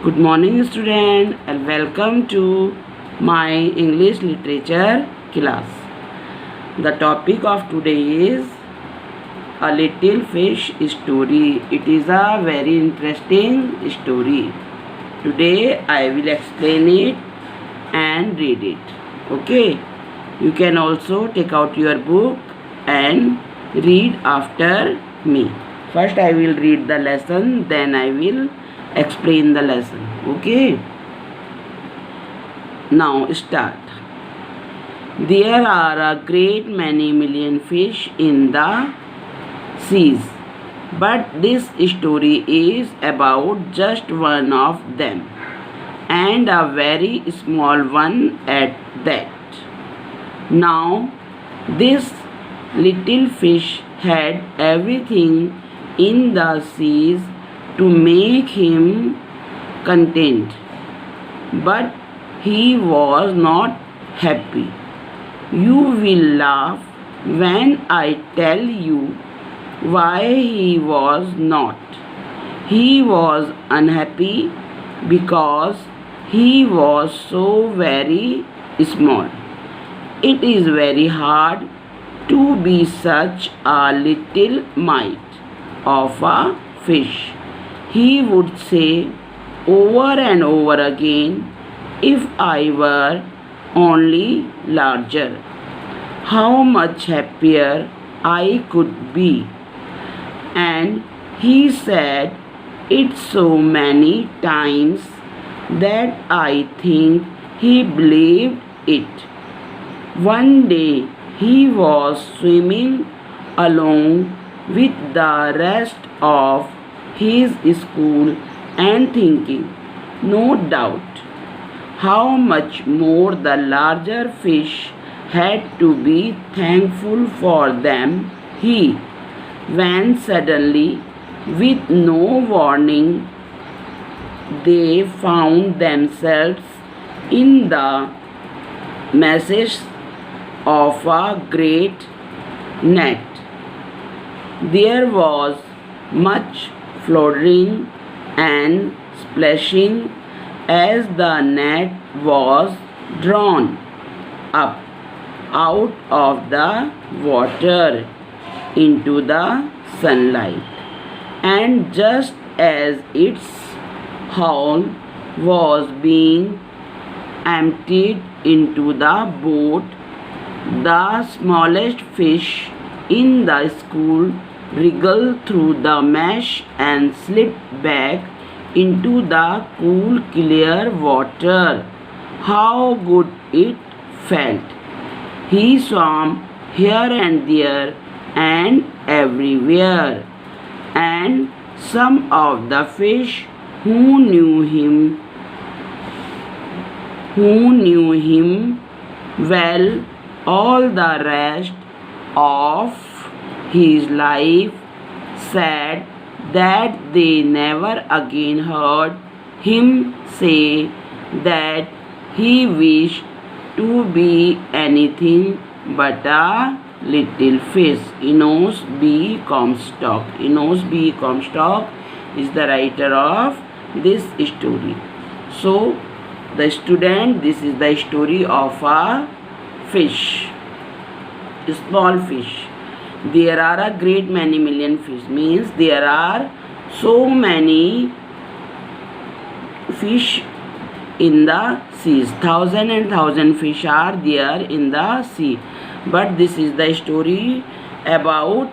Good morning student and welcome to my English literature class. The topic of today is a little fish story. It is a very interesting story. Today I will explain it and read it. Okay. You can also take out your book and read after me. First I will read the lesson, then I will explain the lesson. Okay. Now start. There are a great many million fish in the seas, but this story is about just one of them, and a very small one at that. Now, this little fish had everything in the seas to make him content, but he was not happy. You will laugh when I tell you why he was not. He was unhappy because he was so very small. It is very hard to be such a little mite of a fish. He would say over and over again, if I were only larger, how much happier I could be. And he said it so many times that I think he believed it. One day he was swimming along with the rest of his school and thinking, no doubt, how much more the larger fish had to be thankful for them when suddenly, with no warning, they found themselves in the meshes of a great net. There was much fluttering and splashing as the net was drawn up out of the water into the sunlight. And just as its hull was being emptied into the boat, the smallest fish in the school wriggled through the mesh and slipped back into the cool, clear water. How good it felt! He swam here and there and everywhere, and some of the fish who knew him well all the rest of his life said that they never again heard him say that he wished to be anything but a little fish. Enos B. Comstock. Enos B. Comstock is the writer of this story. So, the student, this is the story of a fish, a small fish. There are a great many million fish, means there are so many fish in the seas. Thousand and thousand fish are there in the sea. But this is the story about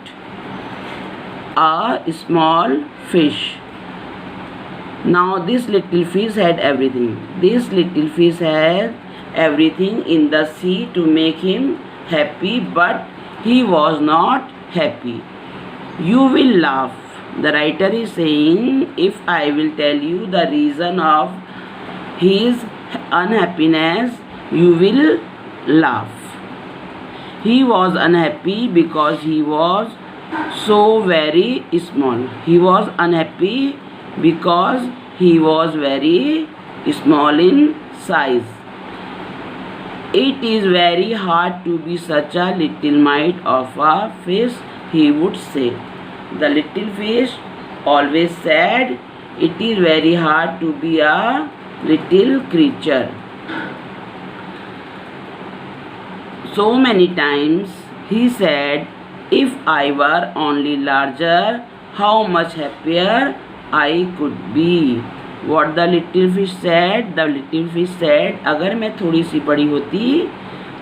a small fish. Now this little fish had everything. This little fish had everything in the sea to make him happy, but he was not happy. You will laugh. The writer is saying, if I will tell you the reason of his unhappiness, you will laugh. He was unhappy because he was so very small. He was unhappy because he was very small in size. It is very hard to be such a little mite of a fish, he would say. The little fish always said It is very hard to be a little creature. So many times he said, if I were only larger, how much happier I could be. What the little fish said? The little fish said, अगर मैं थोड़ी सी बड़ी होती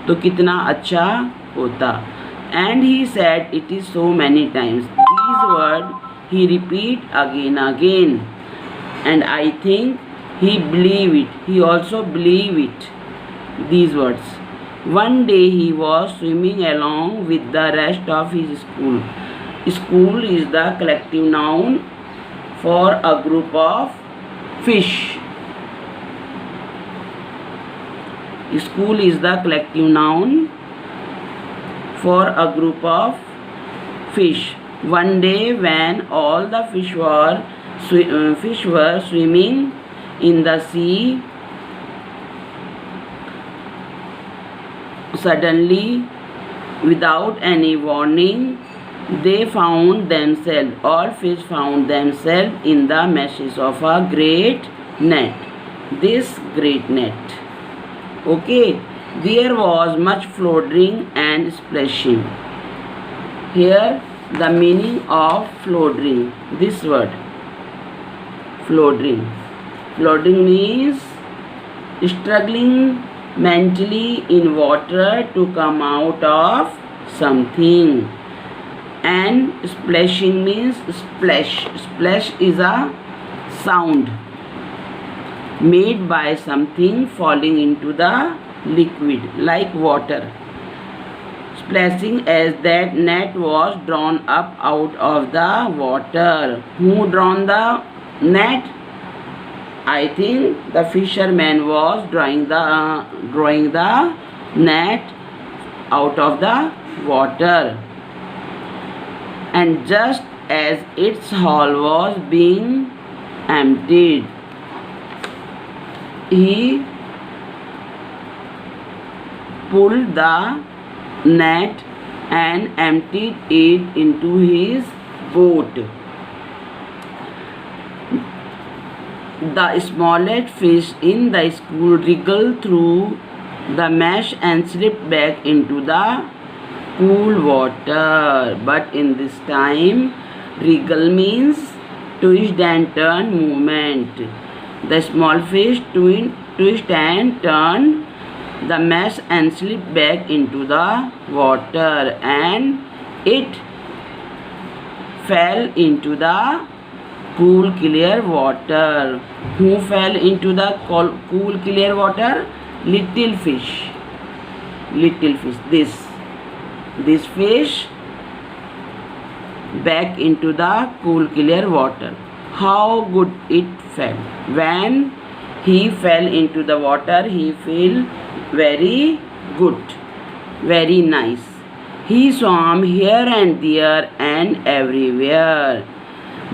तो कितना अच्छा होता. And he said it is so many times. These words he repeat again. And I think he believe it. He also believe it. These words. One day he was swimming along with the rest of his school. School is the collective noun for a group of fish. School is the collective noun for a group of fish. One day when all the fish were swimming in the sea, suddenly, without any warning, all fish found themselves in the meshes of a great net. This great net. Okay, there was much floundering and splashing. Here, the meaning of floundering. This word, floundering. Floundering means struggling mentally in water to come out of something. And splashing means splash. Splash is a sound made by something falling into the liquid like water. Splashing as that net was drawn up out of the water. Who drawn the net? I think the fisherman was drawing the net out of the water. And just as its hull was being emptied, he pulled the net and emptied it into his boat. The smallest fish in the school wriggled through the mesh and slipped back into the cool water. But in this time, wriggle means twist and turn movement. The small fish twist and turn the mesh and slip back into the water, and it fell into the cool clear water. Who fell into the cool clear water? Little fish. Little fish. This fish back into the cool clear water. How good it felt. When he fell into the water, he felt very good, very nice. He swam here and there and everywhere.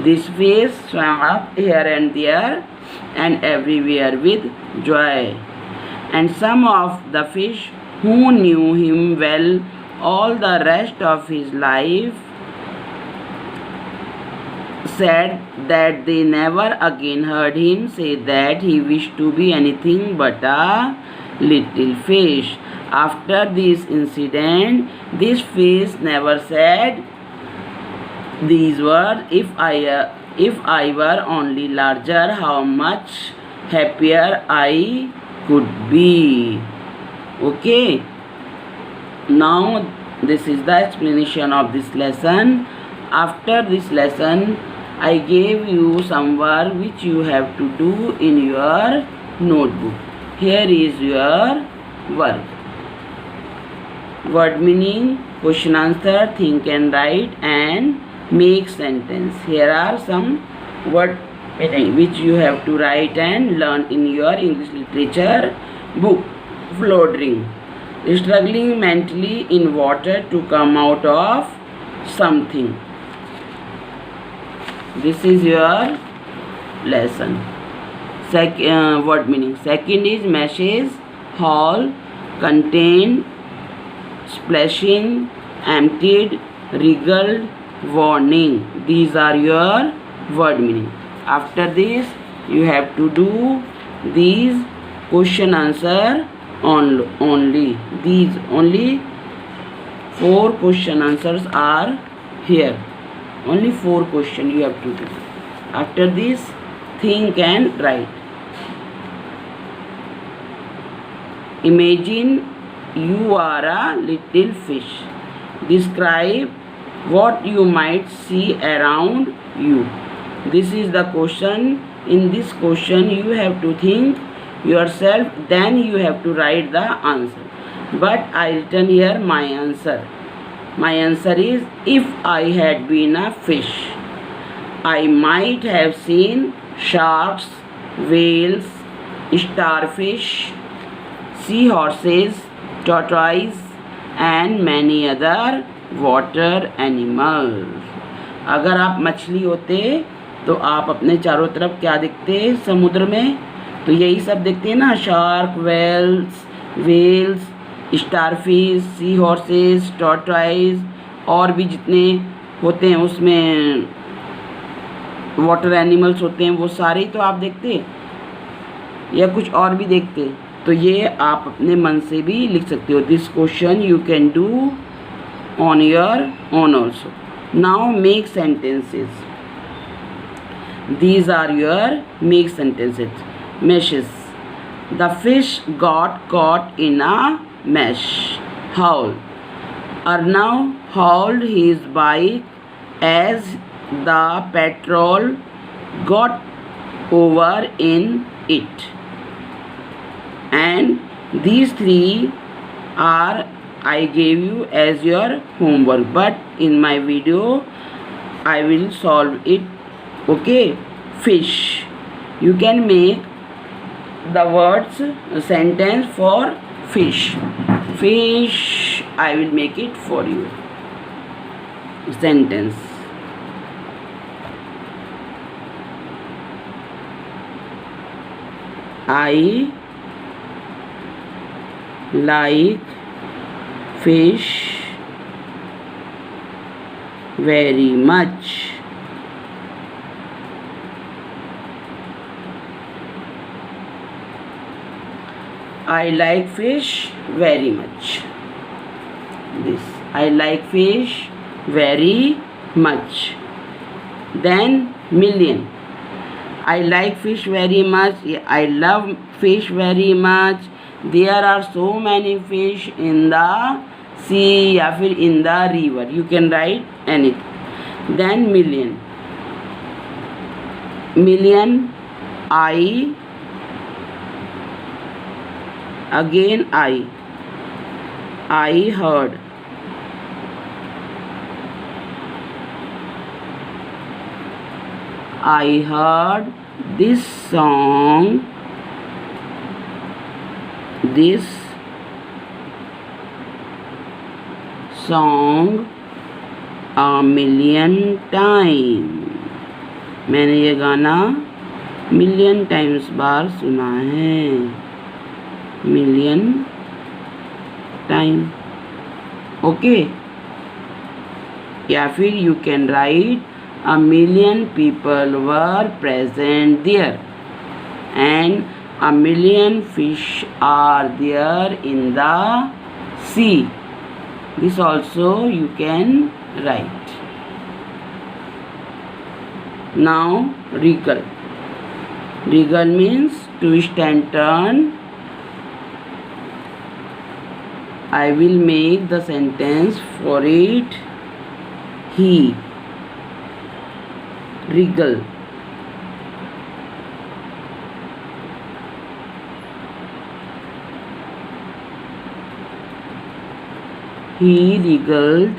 This fish swam up here and there and everywhere with joy. And some of the fish who knew him well all the rest of his life said that they never again heard him say that he wished to be anything but a little fish. After this incident, this fish never said these words, if I were only larger, how much happier I could be. Okay. Now this is the explanation of this lesson. After this lesson, I gave you some work which you have to do in your notebook. Here is your work. Word meaning, question answer, think and write, and make sentence. Here are some word meaning which you have to write and learn in your English literature book. Floundering. Struggling mentally in water to come out of something. This is your lesson. Word meaning. Second is meshes, haul, contain, splashing, emptied, wriggled, warning. These are your word meaning. After this you have to do these question answer only. These only 4 question answers are here. Only 4 question you have to do. After this, think and write. Imagine you are a little fish. Describe what you might see around you. This is the question. In this question you have to think yourself, then you have to write the answer. But I written here my answer. My answer is, if I had been a fish, I might have seen sharks, whales, starfish, seahorses, tortoise and many other water animals. अगर आप मछली होते तो आप अपने चारों तरफ क्या देखते समुद्र में? तो यही सब देखते हैं ना, shark, whales, starfish, sea horses, tortoise और भी जितने होते हैं उसमें वाटर एनिमल्स होते हैं, वो सारे ही तो आप देखते या कुछ और भी देखते? तो ये आप अपने मन से भी लिख सकते हो. This question you can do on your own also. Now make sentences. These are your make sentences. Meshes. The fish got caught in a mesh. Howl. Arnav hauled his bike as the petrol got over in it. And these 3 are I gave you as your homework, but in my video I will solve it. Okay, fish. You can make the words sentence for fish. Fish. I will make it for you. Sentence. I like fish very much. I like fish very much. This. I like fish very much. Then million. I like fish very much. I love fish very much. There are so many fish in the sea या फिर in the river. You can write anything. Then million. Million. Again I heard. I heard this song. This song a million times. मैंने ये गाना million times बार सुना है. million time. Okay, या फिर you can write a million people were present there and a million fish are there in the sea. This also you can write. Now wriggle. Wriggle means twist and turn. I will make the sentence for it. He wriggle. He wriggled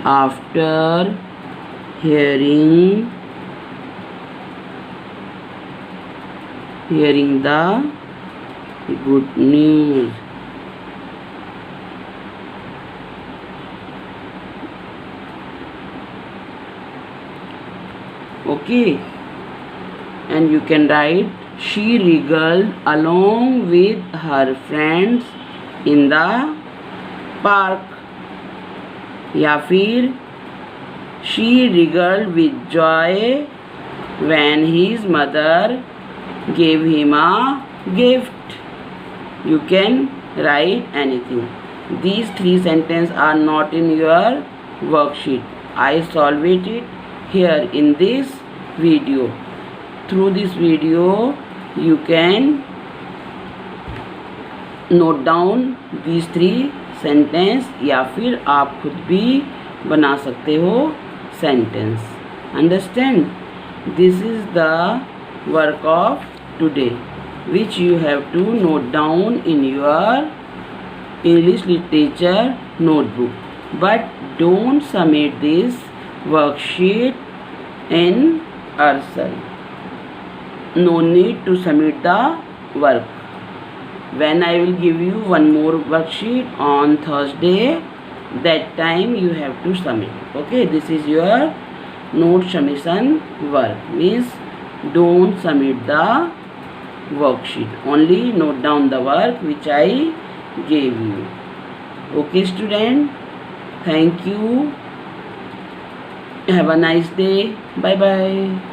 after hearing the good news. Okay, and you can write she wriggled along with her friends in the park. या फिर She regaled with joy when his mother gave him a gift. You can write anything. These 3 sentences are not in your worksheet. I solved it here in this video. Through this video, you can note down these 3 sentence या फिर आप खुद भी बना सकते हो sentence. Understand? This is the work of today which you have to note down in your English literature notebook. But don't submit this worksheet in Ursal. No need to submit the work. When I will give you one more worksheet on Thursday, that time you have to submit. Okay, this is your note submission work. Means don't submit the worksheet. Only note down the work which I gave you. Okay, student. Thank you. Have a nice day. Bye bye.